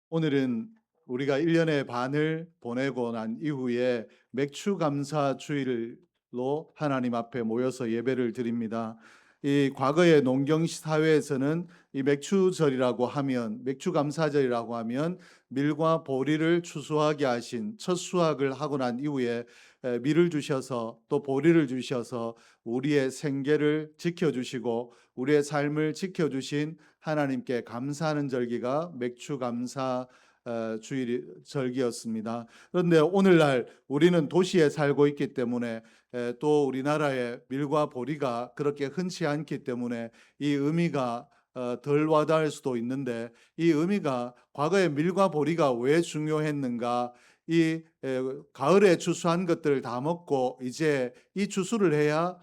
오늘은 우리가 1년의 반을 보내고 난 이후에 맥추 감사 주일로 하나님 앞에 모여서 예배를 드립니다. 이 과거의 농경 사회에서는 이 맥추절이라고 하면 맥추 감사절이라고 하면 밀과 보리를 추수하게 하신 첫 수확을 하고 난 이후에 밀을 주셔서 또 보리를 주셔서 우리의 생계를 지켜주시고 우리의 삶을 지켜주신 하나님께 감사하는 절기가 맥추 감사 주일 절기였습니다. 그런데 오늘날 우리는 도시에 살고 있기 때문에 또 우리나라의 밀과 보리가 그렇게 흔치 않기 때문에 이 의미가 덜 와닿을 수도 있는데, 이 의미가 과거에 밀과 보리가 왜 중요했는가, 이 가을에 추수한 것들을 다 먹고 이제 이 추수를 해야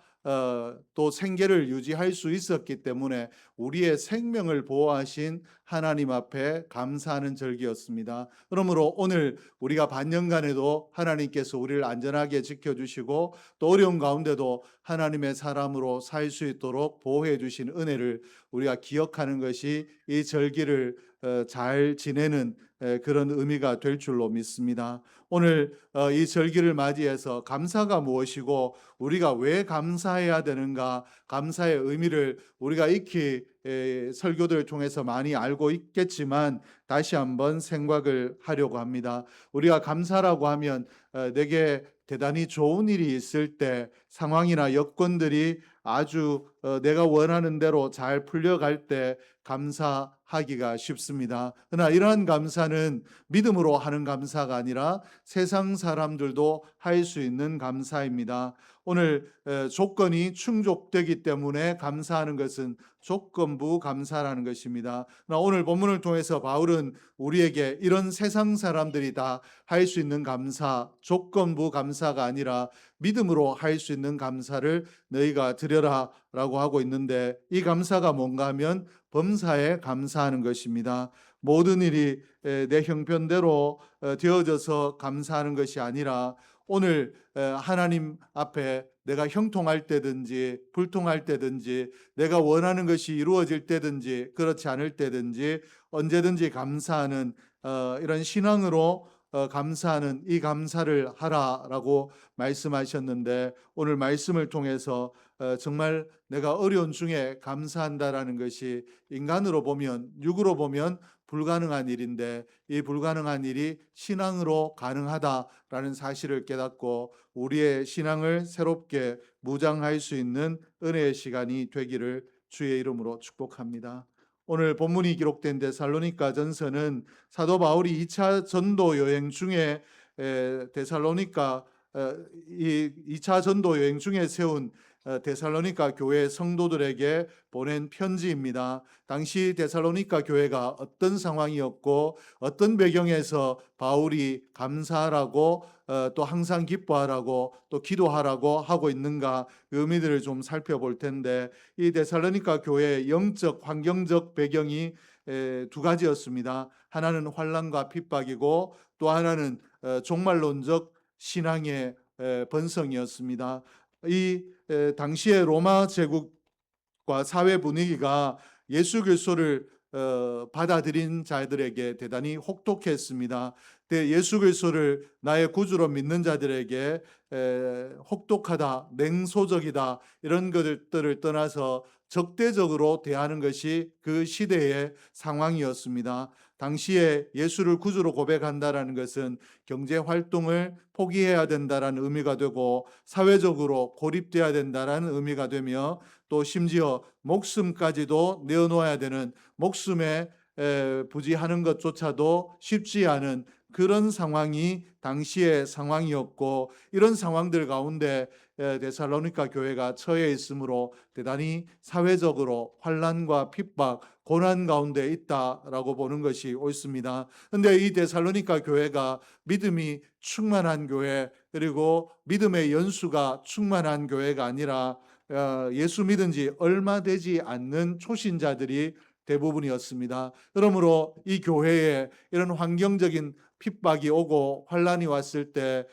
또 생계를 유지할 수 있었기 때문에 우리의 생명을 보호하신 하나님 앞에 감사하는 절기였습니다. 그러므로 오늘 우리가 반년간에도 하나님께서 우리를 안전하게 지켜주시고 또 어려운 가운데도 하나님의 사람으로 살 수 있도록 보호해 주신 은혜를 우리가 기억하는 것이 이 절기를 잘 지내는 그런 의미가 될 줄로 믿습니다. 오늘 이 절기를 맞이해서 감사가 무엇이고 우리가 왜 감사해야 되는가, 감사의 의미를 우리가 익히 설교들을 통해서 많이 알고 있겠지만 다시 한번 생각을 하려고 합니다. 우리가 감사라고 하면 내게 대단히 좋은 일이 있을 때, 상황이나 여건들이 아주 내가 원하는 대로 잘 풀려갈 때 감사하기가 쉽습니다. 그러나 이러한 감사는 믿음으로 하는 감사가 아니라 세상 사람들도 할 수 있는 감사입니다. 오늘 조건이 충족되기 때문에 감사하는 것은 조건부 감사라는 것입니다. 그러나 오늘 본문을 통해서 바울은 우리에게 이런 세상 사람들이 다 할 수 있는 감사, 조건부 감사가 아니라 믿음으로 할 수 있는 감사를 너희가 드려라 라고 하고 있는데, 이 감사가 뭔가 하면 범사에 감사하는 것입니다. 모든 일이 내 형편대로 되어져서 감사하는 것이 아니라 오늘 하나님 앞에 내가 형통할 때든지 불통할 때든지 내가 원하는 것이 이루어질 때든지 그렇지 않을 때든지 언제든지 감사하는 이런 신앙으로 감사하는 이 감사를 하라라고 말씀하셨는데, 오늘 말씀을 통해서 정말 내가 어려운 중에 감사한다라는 것이 인간으로 보면, 육으로 보면 불가능한 일인데 이 불가능한 일이 신앙으로 가능하다라는 사실을 깨닫고 우리의 신앙을 새롭게 무장할 수 있는 은혜의 시간이 되기를 주의 이름으로 축복합니다. 오늘 본문이 기록된 데살로니가 전서는 사도 바울이 2차 전도 여행 중에 데살로니가 이 2차 전도 여행 중에 세운 데살로니가 교회 성도들에게 보낸 편지입니다. 당시 데살로니가 교회가 어떤 상황이었고 어떤 배경에서 바울이 감사하라고 또 항상 기뻐하라고 또 기도하라고 하고 있는가, 그 의미들을 좀 살펴볼 텐데, 이 데살로니가 교회의 영적 환경적 배경이 두 가지였습니다. 하나는 환난과 핍박이고 또 하나는 종말론적 신앙의 번성이었습니다. 이 당시의 로마 제국과 사회 분위기가 예수 그리스도를 받아들인 자들에게 대단히 혹독했습니다. 예수 그리스도를 나의 구주로 믿는 자들에게 혹독하다, 냉소적이다, 이런 것들을 떠나서 적대적으로 대하는 것이 그 시대의 상황이었습니다. 당시에 예수를 구주로 고백한다라는 것은 경제 활동을 포기해야 된다라는 의미가 되고 사회적으로 고립돼야 된다라는 의미가 되며 또 심지어 목숨까지도 내어놓아야 되는, 목숨에 부지하는 것조차도 쉽지 않은 그런 상황이 당시의 상황이었고, 이런 상황들 가운데 데살로니가 교회가 처해 있으므로 대단히 사회적으로 환난과 핍박, 고난 가운데 있다라고 보는 것이 옳습니다. 그런데 이 데살로니가 교회가 믿음이 충만한 교회, 그리고 믿음의 연수가 충만한 교회가 아니라 예수 믿은 지 얼마 되지 않는 초신자들이 대부분이었습니다. 그러므로 이 교회에 이런 환경적인 핍박이 오고 환란이 왔을 때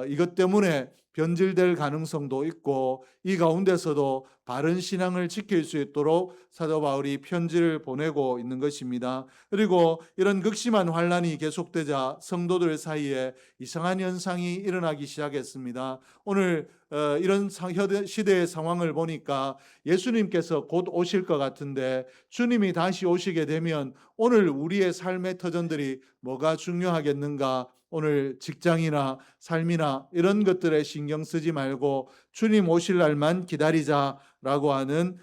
이것 때문에 변질될 가능성도 있고, 이 가운데서도 바른 신앙을 지킬 수 있도록 사도 바울이 편지를 보내고 있는 것입니다. 그리고 이런 극심한 환란이 계속되자 성도들 사이에 이상한 현상이 일어나기 시작했습니다. 오늘 이런 시대의 상황을 보니까 예수님께서 곧 오실 것 같은데, 주님이 다시 오시게 되면 오늘 우리의 삶의 터전들이 뭐가 중요하겠는가? 오늘 직장이나 삶이나 이런 것들에 신경 쓰지 말고 주님 오실 날만 기다리자라고 하는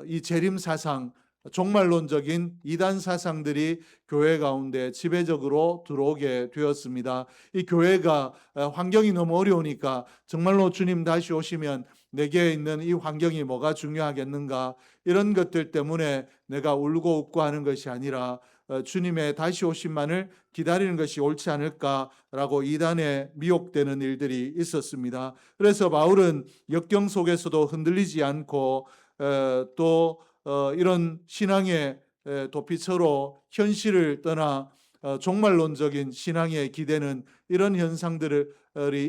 이 재림 사상, 종말론적인 이단 사상들이 교회 가운데 지배적으로 들어오게 되었습니다. 이 교회가 환경이 너무 어려우니까 정말로 주님 다시 오시면 내게 있는 이 환경이 뭐가 중요하겠는가, 이런 것들 때문에 내가 울고 웃고 하는 것이 아니라 주님의 다시 오심만을 기다리는 것이 옳지 않을까라고 이단에 미혹되는 일들이 있었습니다. 그래서 바울은 역경 속에서도 흔들리지 않고 또 이런 신앙의 도피처로 현실을 떠나 종말론적인 신앙에 기대는 이런 현상들이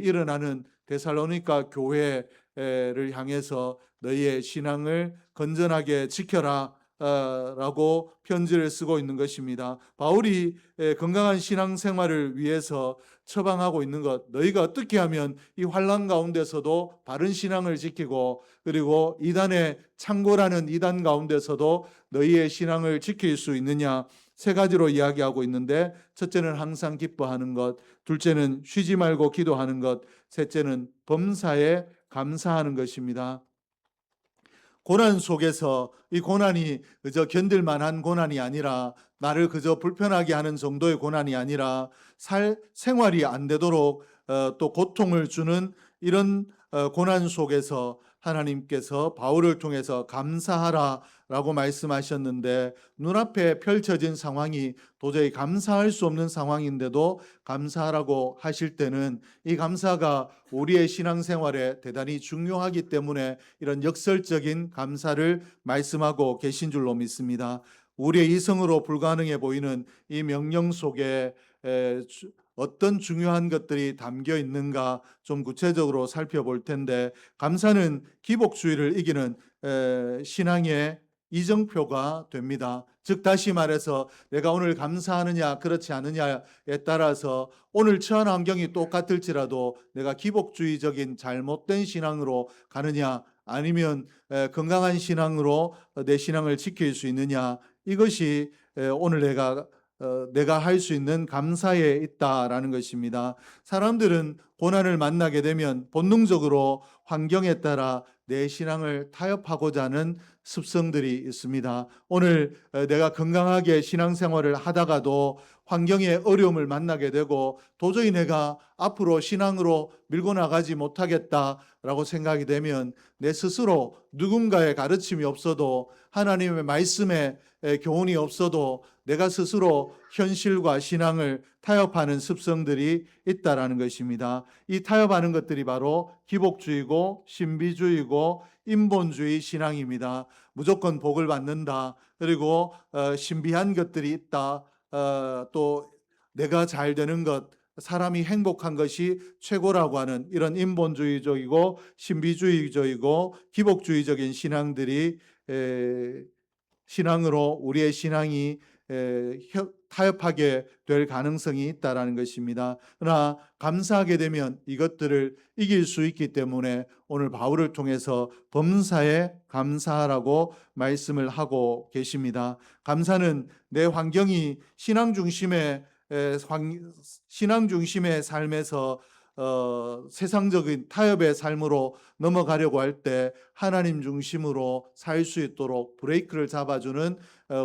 일어나는 데살로니가 교회를 향해서 너희의 신앙을 건전하게 지켜라 라고 편지를 쓰고 있는 것입니다. 바울이 건강한 신앙생활을 위해서 처방하고 있는 것, 너희가 어떻게 하면 이 환난 가운데서도 바른 신앙을 지키고, 그리고 이단의 창고라는 이단 가운데서도 너희의 신앙을 지킬 수 있느냐, 세 가지로 이야기하고 있는데, 첫째는 항상 기뻐하는 것, 둘째는 쉬지 말고 기도하는 것, 셋째는 범사에 감사하는 것입니다. 고난 속에서 이 고난이 그저 견딜 만한 고난이 아니라, 나를 그저 불편하게 하는 정도의 고난이 아니라 생활이 안 되도록 또 고통을 주는 이런 고난 속에서 하나님께서 바울을 통해서 감사하라라고 말씀하셨는데, 눈앞에 펼쳐진 상황이 도저히 감사할 수 없는 상황인데도 감사하라고 하실 때는 이 감사가 우리의 신앙생활에 대단히 중요하기 때문에 이런 역설적인 감사를 말씀하고 계신 줄로 믿습니다. 우리의 이성으로 불가능해 보이는 이 명령 속에 어떤 중요한 것들이 담겨 있는가 좀 구체적으로 살펴볼 텐데, 감사는 기복주의를 이기는 신앙의 이정표가 됩니다. 즉 다시 말해서 내가 오늘 감사하느냐 그렇지 않느냐에 따라서 오늘 처한 환경이 똑같을지라도 내가 기복주의적인 잘못된 신앙으로 가느냐, 아니면 건강한 신앙으로 내 신앙을 지킬 수 있느냐, 이것이 오늘 내가 할 수 있는 감사에 있다라는 것입니다. 사람들은 고난을 만나게 되면 본능적으로 환경에 따라 내 신앙을 타협하고자 하는 습성들이 있습니다. 오늘 내가 건강하게 신앙생활을 하다가도 환경의 어려움을 만나게 되고 도저히 내가 앞으로 신앙으로 밀고 나가지 못하겠다라고 생각이 되면 내 스스로 누군가의 가르침이 없어도, 하나님의 말씀에 교훈이 없어도 내가 스스로 현실과 신앙을 타협하는 습성들이 있다라는 것입니다. 이 타협하는 것들이 바로 기복주의고 신비주의고 인본주의 신앙입니다. 무조건 복을 받는다. 그리고 신비한 것들이 있다. 또 내가 잘 되는 것, 사람이 행복한 것이 최고라고 하는 이런 인본주의적이고 신비주의적이고 기복주의적인 신앙들이 신앙으로 우리의 신앙이 타협하게 될 가능성이 있다라는 것입니다. 그러나 감사하게 되면 이것들을 이길 수 있기 때문에 오늘 바울을 통해서 범사에 감사하라고 말씀을 하고 계십니다. 감사는 내 환경이 신앙 중심의 삶에서 세상적인 타협의 삶으로 넘어가려고 할 때 하나님 중심으로 살 수 있도록 브레이크를 잡아주는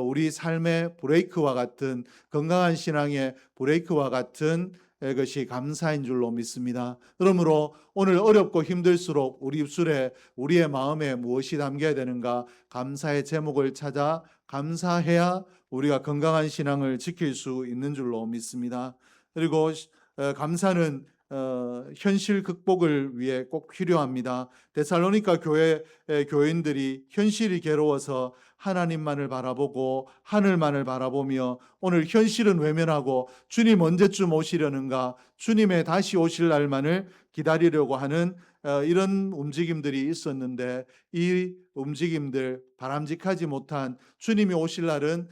우리 삶의 브레이크와 같은, 건강한 신앙의 브레이크와 같은 것이 감사인 줄로 믿습니다. 그러므로 오늘 어렵고 힘들수록 우리 입술에, 우리의 마음에 무엇이 담겨야 되는가? 감사의 제목을 찾아 감사해야 우리가 건강한 신앙을 지킬 수 있는 줄로 믿습니다. 그리고 감사는 현실 극복을 위해 꼭 필요합니다. 데살로니가 교회 교인들이 현실이 괴로워서 하나님만을 바라보고 하늘만을 바라보며 오늘 현실은 외면하고 주님 언제쯤 오시려는가, 주님의 다시 오실 날만을 기다리려고 하는 이런 움직임들이 있었는데, 이 움직임들 바람직하지 못한, 주님이 오실 날은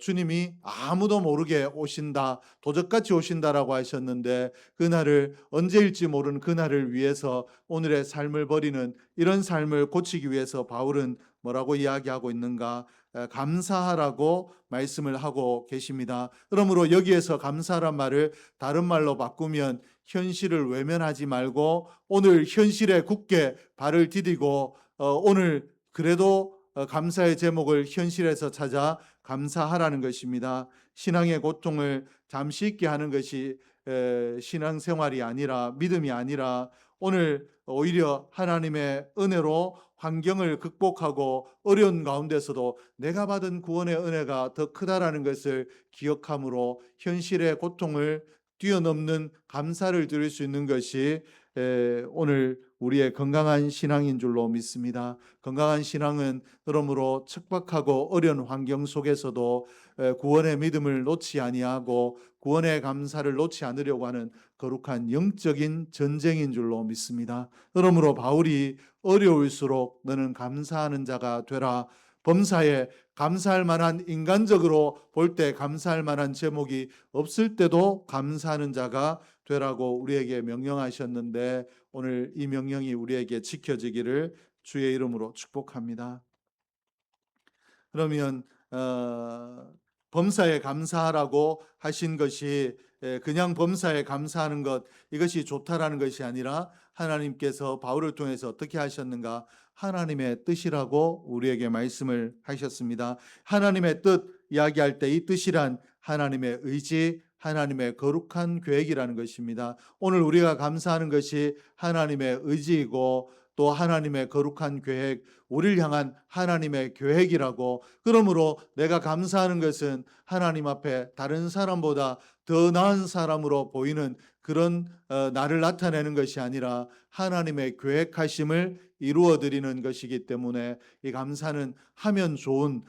주님이 아무도 모르게 오신다, 도적같이 오신다라고 하셨는데, 그날을 언제일지 모르는 그날을 위해서 오늘의 삶을 버리는 이런 삶을 고치기 위해서 바울은 뭐라고 이야기하고 있는가? 감사하라고 말씀을 하고 계십니다. 그러므로 여기에서 감사란 말을 다른 말로 바꾸면 현실을 외면하지 말고 오늘 현실에 굳게 발을 디디고 오늘 그래도 감사의 제목을 현실에서 찾아 감사하라는 것입니다. 신앙의 고통을 잠시 있게 하는 것이 신앙생활이 아니라, 믿음이 아니라, 오늘 오히려 하나님의 은혜로 환경을 극복하고 어려운 가운데서도 내가 받은 구원의 은혜가 더 크다라는 것을 기억함으로 현실의 고통을 뛰어넘는 감사를 드릴 수 있는 것이 오늘 우리의 건강한 신앙인 줄로 믿습니다. 건강한 신앙은 그러므로 척박하고 어려운 환경 속에서도 구원의 믿음을 놓지 아니하고 구원의 감사를 놓지 않으려고 하는 거룩한 영적인 전쟁인 줄로 믿습니다. 그러므로 바울이 어려울수록 너는 감사하는 자가 되라, 범사에 감사할 만한, 인간적으로 볼 때 감사할 만한 제목이 없을 때도 감사하는 자가 되라고 우리에게 명령하셨는데, 오늘 이 명령이 우리에게 지켜지기를 주의 이름으로 축복합니다. 그러면 범사에 감사하라고 하신 것이 그냥 범사에 감사하는 것, 이것이 좋다라는 것이 아니라 하나님께서 바울을 통해서 어떻게 하셨는가? 하나님의 뜻이라고 우리에게 말씀을 하셨습니다. 하나님의 뜻 이야기할 때 이 뜻이란 하나님의 의지, 하나님의 거룩한 계획이라는 것입니다. 오늘 우리가 감사하는 것이 하나님의 의지이고 또 하나님의 거룩한 계획, 우리를 향한 하나님의 계획이라고. 그러므로 내가 감사하는 것은 하나님 앞에 다른 사람보다 더 나은 사람으로 보이는 그런 나를 나타내는 것이 아니라 하나님의 계획하심을 이루어 드리는 것이기 때문에 이 감사는 하면 좋은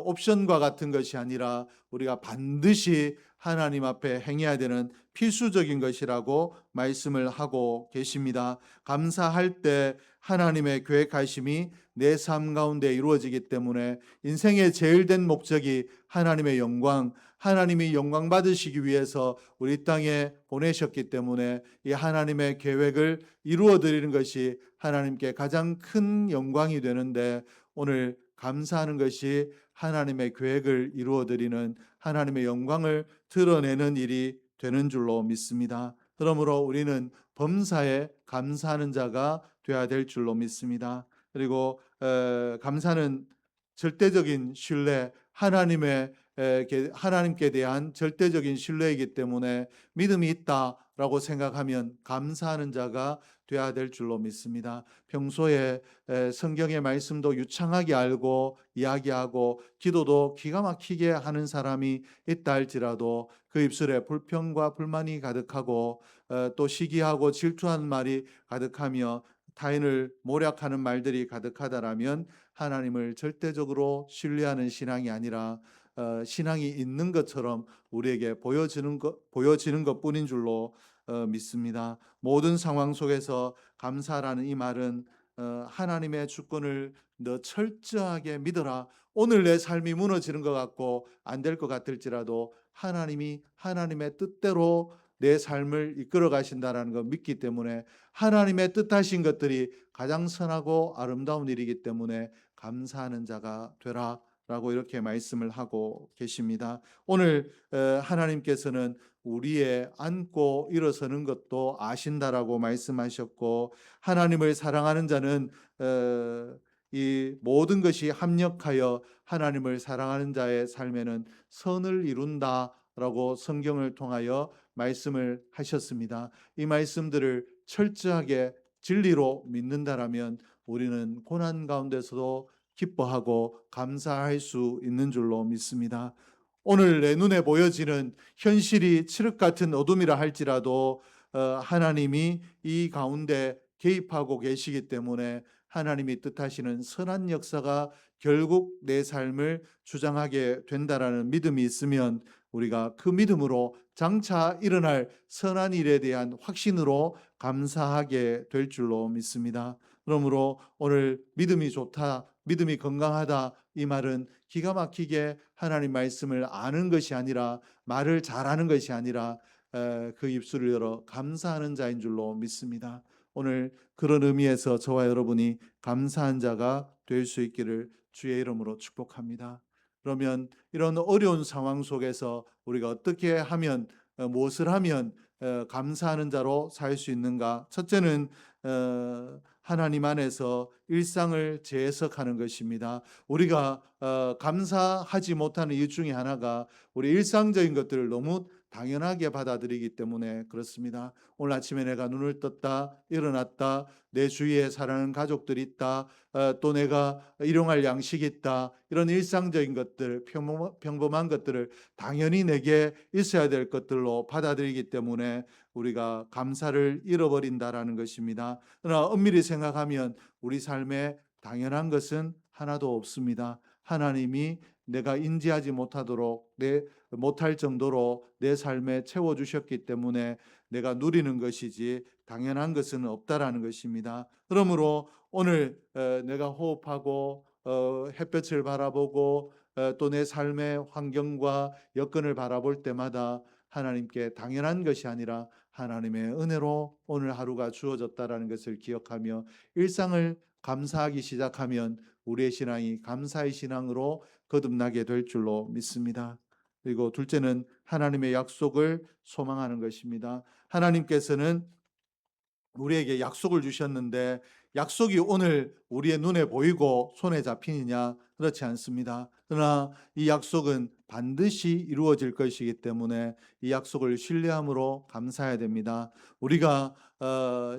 옵션과 같은 것이 아니라 우리가 반드시 하나님 앞에 행해야 되는 필수적인 것이라고 말씀을 하고 계십니다. 감사할 때 하나님의 계획하심이 내 삶 가운데 이루어지기 때문에 인생의 제일 된 목적이 하나님의 영광, 하나님이 영광 받으시기 위해서 우리 땅에 보내셨기 때문에 이 하나님의 계획을 이루어 드리는 것이 하나님께 가장 큰 영광이 되는데, 오늘 감사하는 것이 하나님의 계획을 이루어 드리는, 하나님의 영광을 드러내는 일이 되는 줄로 믿습니다. 그러므로 우리는 범사에 감사하는 자가 되어야 될 줄로 믿습니다. 그리고 감사는 절대적인 신뢰, 하나님께 대한 절대적인 신뢰이기 때문에 믿음이 있다라고 생각하면 감사하는 자가 되어야 될 줄로 믿습니다. 평소에 성경의 말씀도 유창하게 알고 이야기하고 기도도 기가 막히게 하는 사람이 있다 할지라도 그 입술에 불평과 불만이 가득하고 또 시기하고 질투하는 말이 가득하며 타인을 모략하는 말들이 가득하다라면 하나님을 절대적으로 신뢰하는 신앙이 아니라 신앙이 있는 것처럼 우리에게 보여지는 것뿐인 줄로 믿습니다. 모든 상황 속에서 감사라는 이 말은 하나님의 주권을 너 철저하게 믿어라. 오늘 내 삶이 무너지는 것 같고 안 될 것 같을지라도 하나님이 하나님의 뜻대로 내 삶을 이끌어 가신다라는 걸 믿기 때문에, 하나님의 뜻하신 것들이 가장 선하고 아름다운 일이기 때문에 감사하는 자가 되라 라고 이렇게 말씀을 하고 계십니다. 오늘 하나님께서는 우리의 앉고 일어서는 것도 아신다라고 말씀하셨고, 하나님을 사랑하는 자는 이 모든 것이 합력하여 하나님을 사랑하는 자의 삶에는 선을 이룬다라고 성경을 통하여 말씀을 하셨습니다. 이 말씀들을 철저하게 진리로 믿는다라면 우리는 고난 가운데서도 기뻐하고 감사할 수 있는 줄로 믿습니다. 오늘 내 눈에 보여지는 현실이 칠흑 같은 어둠이라 할지라도 하나님이 이 가운데 개입하고 계시기 때문에 하나님이 뜻하시는 선한 역사가 결국 내 삶을 주장하게 된다라는 믿음이 있으면 우리가 그 믿음으로 장차 일어날 선한 일에 대한 확신으로 감사하게 될 줄로 믿습니다. 그러므로 오늘 믿음이 좋다, 믿음이 건강하다 이 말은 기가 막히게 하나님 말씀을 아는 것이 아니라 말을 잘하는 것이 아니라 그 입술을 열어 감사하는 자인 줄로 믿습니다. 오늘 그런 의미에서 저와 여러분이 감사한 자가 될 수 있기를 주의 이름으로 축복합니다. 그러면 이런 어려운 상황 속에서 우리가 어떻게 하면 무엇을 하면 감사하는 자로 살 수 있는가? 첫째는 하나님 안에서 일상을 재해석하는 것입니다. 우리가 감사하지 못하는 이유 중에 하나가 우리 일상적인 것들을 너무 당연하게 받아들이기 때문에 그렇습니다. 오늘 아침에 내가 눈을 떴다, 일어났다, 내 주위에 사랑하는 가족들이 있다, 또 내가 일용할 양식이 있다, 이런 일상적인 것들, 평범한 것들을 당연히 내게 있어야 될 것들로 받아들이기 때문에 우리가 감사를 잃어버린다라는 것입니다. 그러나 엄밀히 생각하면 우리 삶에 당연한 것은 하나도 없습니다. 하나님이 내가 인지하지 못할 정도로 내 삶에 채워 주셨기 때문에 내가 누리는 것이지 당연한 것은 없다라는 것입니다. 그러므로 오늘 내가 호흡하고 햇볕을 바라보고 또 내 삶의 환경과 여건을 바라볼 때마다 하나님께 당연한 것이 아니라 하나님의 은혜로 오늘 하루가 주어졌다라는 것을 기억하며 일상을 감사하기 시작하면 우리의 신앙이 감사의 신앙으로 거듭나게 될 줄로 믿습니다. 그리고 둘째는 하나님의 약속을 소망하는 것입니다. 하나님께서는 우리에게 약속을 주셨는데 약속이 오늘 우리의 눈에 보이고 손에 잡히느냐? 그렇지 않습니다. 그러나 이 약속은 반드시 이루어질 것이기 때문에 이 약속을 신뢰함으로 감사해야 됩니다. 우리가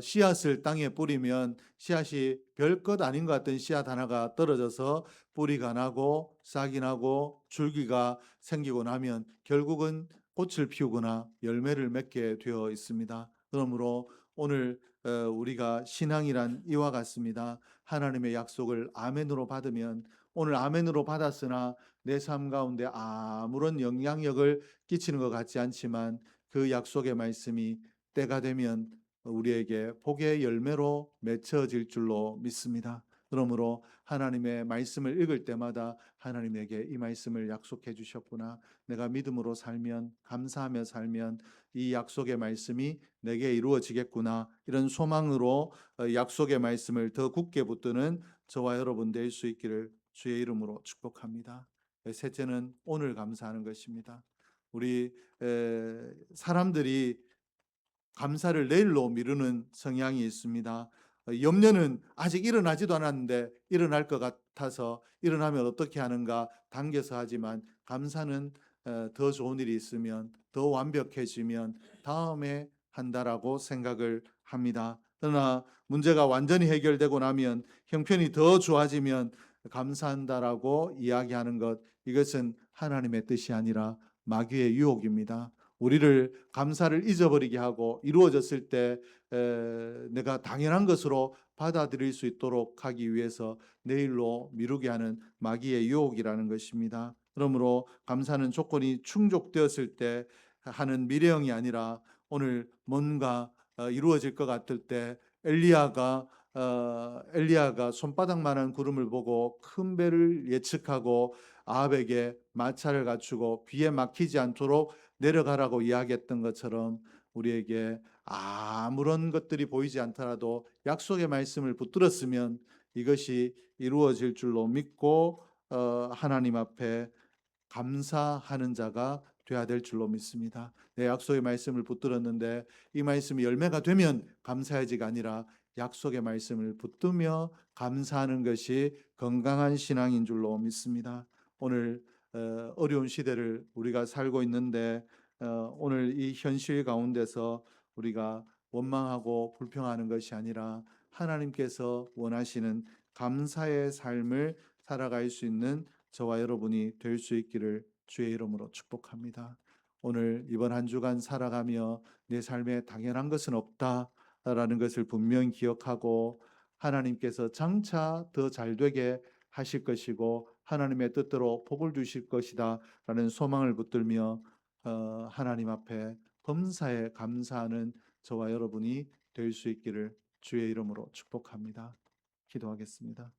씨앗을 땅에 뿌리면 씨앗이 별것 아닌 것 같던 씨앗 하나가 떨어져서 뿌리가 나고 싹이 나고 줄기가 생기고 나면 결국은 꽃을 피우거나 열매를 맺게 되어 있습니다. 그러므로 오늘 우리가 신앙이란 이와 같습니다. 하나님의 약속을 아멘으로 받으면 오늘 아멘으로 받았으나 내 삶 가운데 아무런 영향력을 끼치는 것 같지 않지만 그 약속의 말씀이 때가 되면 우리에게 복의 열매로 맺혀질 줄로 믿습니다. 그러므로 하나님의 말씀을 읽을 때마다 하나님에게 이 말씀을 약속해 주셨구나. 내가 믿음으로 살면 감사하며 살면 이 약속의 말씀이 내게 이루어지겠구나. 이런 소망으로 약속의 말씀을 더 굳게 붙드는 저와 여러분 될 수 있기를 주의 이름으로 축복합니다. 셋째는 오늘 감사하는 것입니다. 우리 사람들이 감사를 내일로 미루는 성향이 있습니다. 염려는 아직 일어나지도 않았는데 일어날 것 같아서 일어나면 어떻게 하는가 당겨서 하지만 감사는 더 좋은 일이 있으면 더 완벽해지면 다음에 한다라고 생각을 합니다. 그러나 문제가 완전히 해결되고 나면 형편이 더 좋아지면 감사한다라고 이야기하는 것 이것은 하나님의 뜻이 아니라 마귀의 유혹입니다. 우리를 감사를 잊어버리게 하고 이루어졌을 때 내가 당연한 것으로 받아들일 수 있도록 하기 위해서 내일로 미루게 하는 마귀의 유혹이라는 것입니다. 그러므로 감사는 조건이 충족되었을 때 하는 미래형이 아니라 오늘 뭔가 이루어질 것 같을 때 엘리야가 손바닥만한 구름을 보고 큰 배를 예측하고 아합에게 마차를 갖추고 비에 막히지 않도록 내려가라고 이야기했던 것처럼 우리에게 아무런 것들이 보이지 않더라도 약속의 말씀을 붙들었으면 이것이 이루어질 줄로 믿고 하나님 앞에 감사하는 자가 돼야 될 줄로 믿습니다. 내 약속의 말씀을 붙들었는데 이 말씀이 열매가 되면 감사해지가 아니라 약속의 말씀을 붙들며 감사하는 것이 건강한 신앙인 줄로 믿습니다. 오늘 어려운 시대를 우리가 살고 있는데 오늘 이 현실 가운데서 우리가 원망하고 불평하는 것이 아니라 하나님께서 원하시는 감사의 삶을 살아갈 수 있는 저와 여러분이 될 수 있기를 주의 이름으로 축복합니다. 오늘 이번 한 주간 살아가며 내 삶에 당연한 것은 없다라는 것을 분명히 기억하고 하나님께서 장차 더 잘되게 하실 것이고 하나님의 뜻대로 복을 주실 것이다라는 소망을 붙들며 하나님 앞에 범사에 감사하는 저와 여러분이 될 수 있기를 주의 이름으로 축복합니다. 기도하겠습니다.